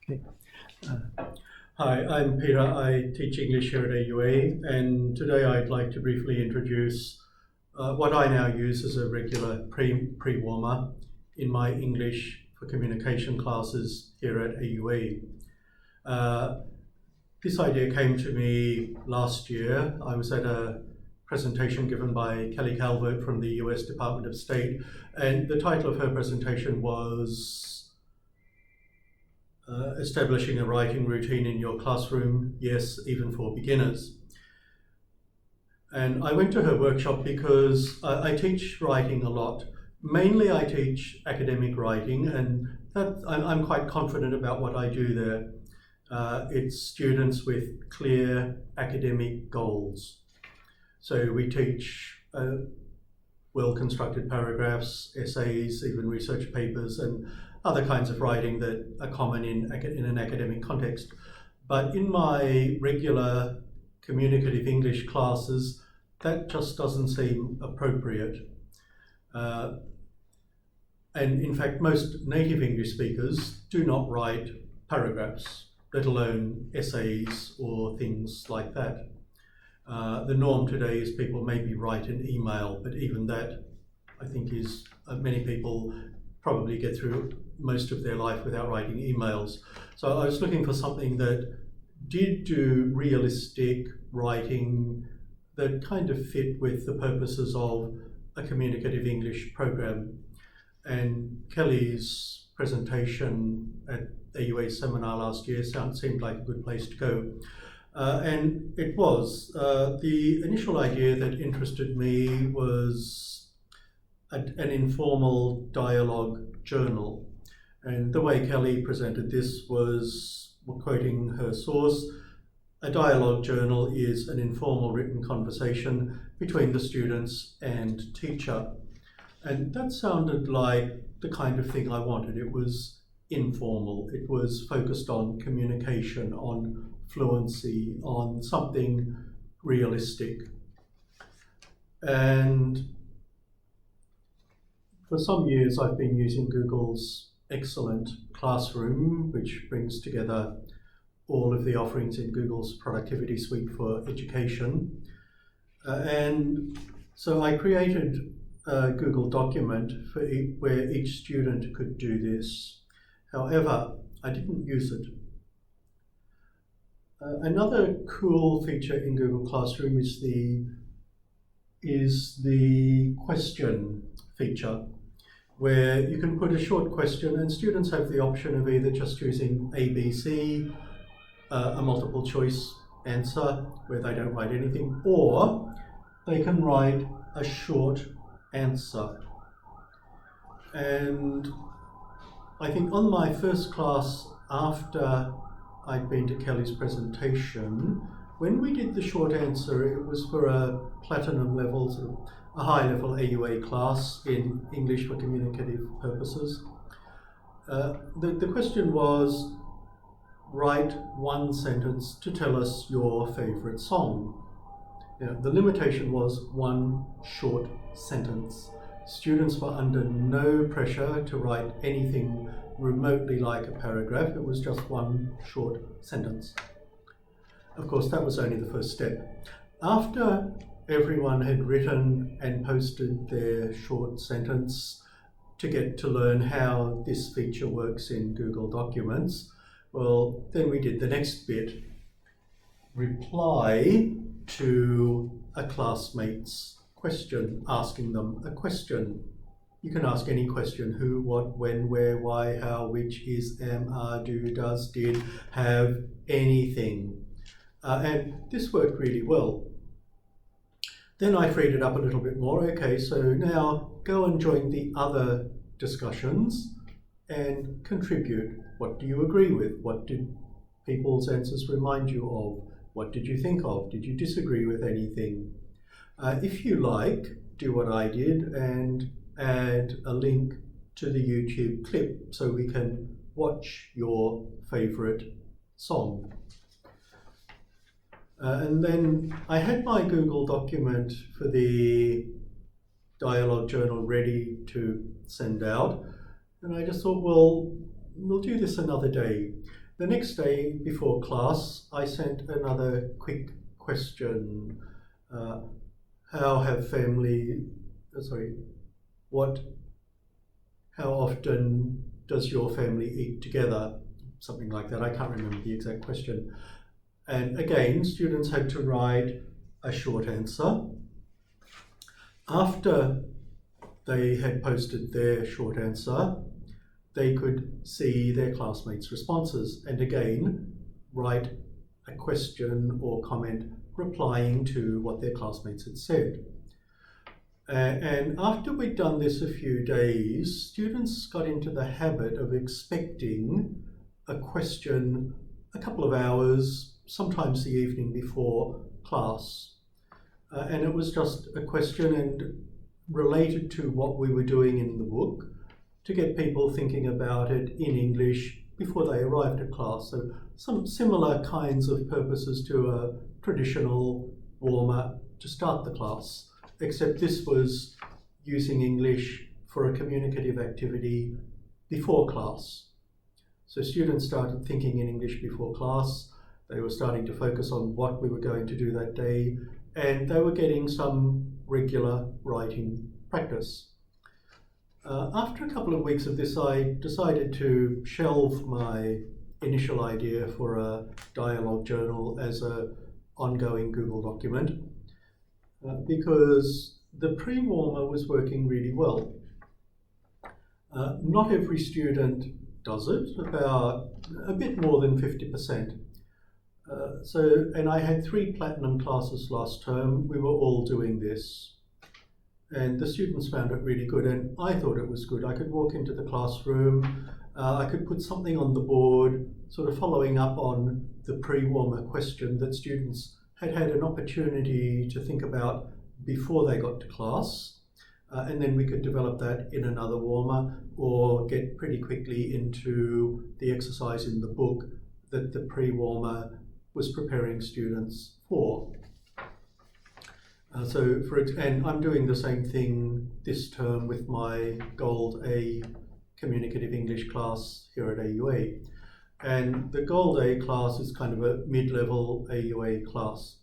Okay. Hi, I'm Peter. I teach English here at AUA, and today I'd like to briefly introduce what I now use as a regular pre-warmer in my English for Communication classes here at AUA. This idea came to me last year. I was at a presentation given by Kelly Calvert from the US Department of State, and the title of her presentation was establishing a writing routine in your classroom, yes, even for beginners. And I went to her workshop because I teach writing a lot. Mainly I teach academic writing, and I'm quite confident about what I do there. It's students with clear academic goals. So we teach well-constructed paragraphs, essays, even research papers, and other kinds of writing that are common in an academic context. But in my regular communicative English classes, that just doesn't seem appropriate. And in fact, most native English speakers do not write paragraphs, let alone essays or things like that. The norm today is people maybe write an email, but even that, I think, is many people probably get through most of their life without writing emails. So I was looking for something that did do realistic writing that kind of fit with the purposes of a communicative English program. And Kelly's presentation at AUA's seminar last year seemed like a good place to go. And it was. The initial idea that interested me was an informal dialogue journal. And the way Kelly presented this was, quoting her source, a dialogue journal is an informal written conversation between the students and teacher. And that sounded like the kind of thing I wanted. It was informal. It was focused on communication, on fluency, on something realistic. And for some years I've been using Google's excellent Classroom, which brings together all of the offerings in Google's productivity suite for education. And so I created a Google document where each student could do this. However, I didn't use it. Another cool feature in Google Classroom is the question feature, where you can put a short question and students have the option of either just using A, B, C, a multiple choice answer where they don't write anything, or they can write a short answer. And I think on my first class after I'd been to Kelly's presentation, when we did the short answer, it was for a platinum level, sort of a high level AUA class in English for communicative purposes. The question was, write one sentence to tell us your favorite song. Now, the limitation was one short sentence. Students were under no pressure to write anything remotely like a paragraph. It was just one short sentence. Of course, that was only the first step. After everyone had written and posted their short sentence to get to learn how this feature works in Google Documents, well, then we did the next bit. Reply to a classmate's question, asking them a question. You can ask any question: who, what, when, where, why, how, which, is, am, are, do, does, did, have, anything. And this worked really well. Then I freed it up a little bit more. Okay, so now go and join the other discussions and contribute. What do you agree with? What did people's answers remind you of? What did you think of? Did you disagree with anything? If you like, do what I did and add a link to the YouTube clip so we can watch your favorite song. And then I had my Google document for the dialogue journal ready to send out. And I just thought, well, we'll do this another day. The next day before class, I sent another quick question. How have family, sorry, what, how often does your family eat together? Something like that. I can't remember the exact question. And again, students had to write a short answer. After they had posted their short answer, they could see their classmates' responses and again write a question or comment replying to what their classmates had said. And after we'd done this a few days, students got into the habit of expecting a question a couple of hours, sometimes the evening before class. And it was just a question and related to what we were doing in the book to get people thinking about it in English before they arrived at class. So some similar kinds of purposes to a traditional warmer to start the class, except this was using English for a communicative activity before class. So students started thinking in English before class. They were starting to focus on what we were going to do that day, and they were getting some regular writing practice. After a couple of weeks of this, I decided to shelve my initial idea for a dialogue journal as an ongoing Google document because the pre-warmer was working really well. Not every student does it, about a bit more than 50%. And I had 3 platinum classes last term. We were all doing this. And the students found it really good, and I thought it was good. I could walk into the classroom, I could put something on the board, sort of following up on the pre-warmer question that students had had an opportunity to think about before they got to class. And then we could develop that in another warmer or get pretty quickly into the exercise in the book that the pre-warmer was preparing students for. And I'm doing the same thing this term with my Gold A Communicative English class here at AUA. And the Gold A class is kind of a mid-level AUA class.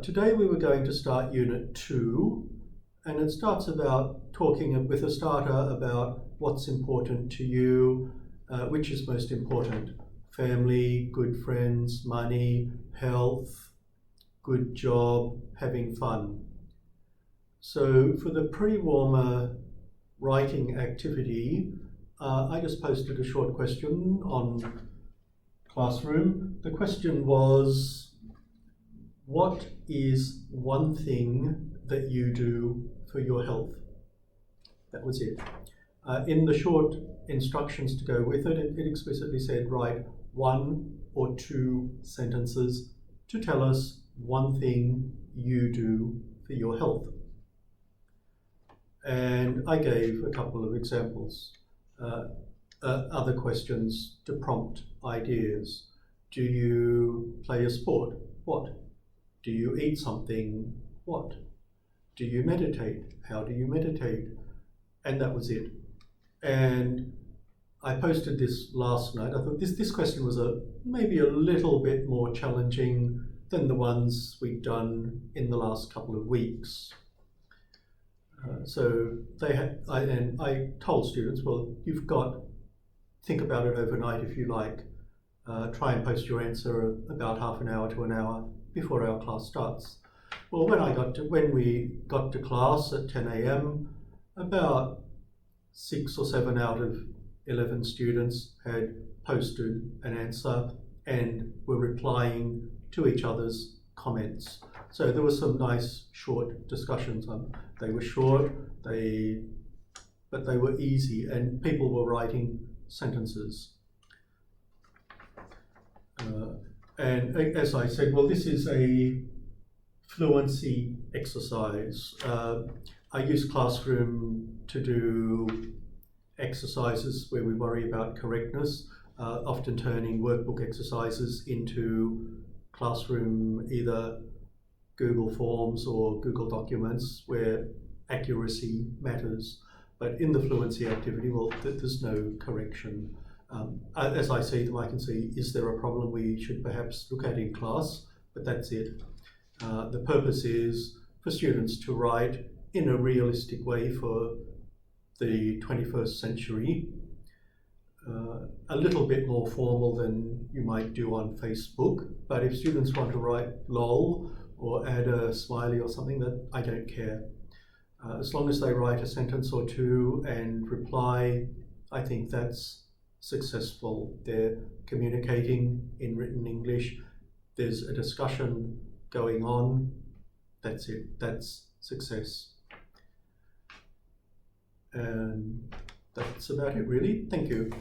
Today we were going to start Unit 2, and it starts about talking with a starter about what's important to you, which is most important: family, good friends, money, health, good job, having fun. So for the pre-warmer writing activity, I just posted a short question on Classroom. The question was, what is one thing that you do for your health? That was it. In the short instructions to go with it, it explicitly said write 1 or 2 sentences to tell us one thing you do for your health. And I gave a couple of examples. Other questions to prompt ideas. Do you play a sport? What? Do you eat something? What? Do you meditate? How do you meditate? And that was it. And I posted this last night. I thought this question was maybe a little bit more challenging than the ones we've done in the last couple of weeks. I told students, well, think about it overnight if you like. Try and post your answer about half an hour to an hour before our class starts. Well, when we got to class at 10 a.m, about 6 or 7 out of 11 students had posted an answer and were replying to each other's comments. So there were some nice short discussions. They were short, but they were easy, and people were writing sentences. And as I said, well, this is a fluency exercise. I use Classroom to do exercises where we worry about correctness, often turning workbook exercises into Classroom, either Google Forms or Google Documents, where accuracy matters. But in the fluency activity, well, there's no correction. As I see them, I can see, is there a problem we should perhaps look at in class? But that's it. The purpose is for students to write in a realistic way for the 21st century, a little bit more formal than you might do on Facebook. But if students want to write lol or add a smiley or something, that I don't care. As long as they write a sentence or two and reply, I think that's successful. They're communicating in written English. There's a discussion going on. That's it. That's success. And that's about it, really. Thank you.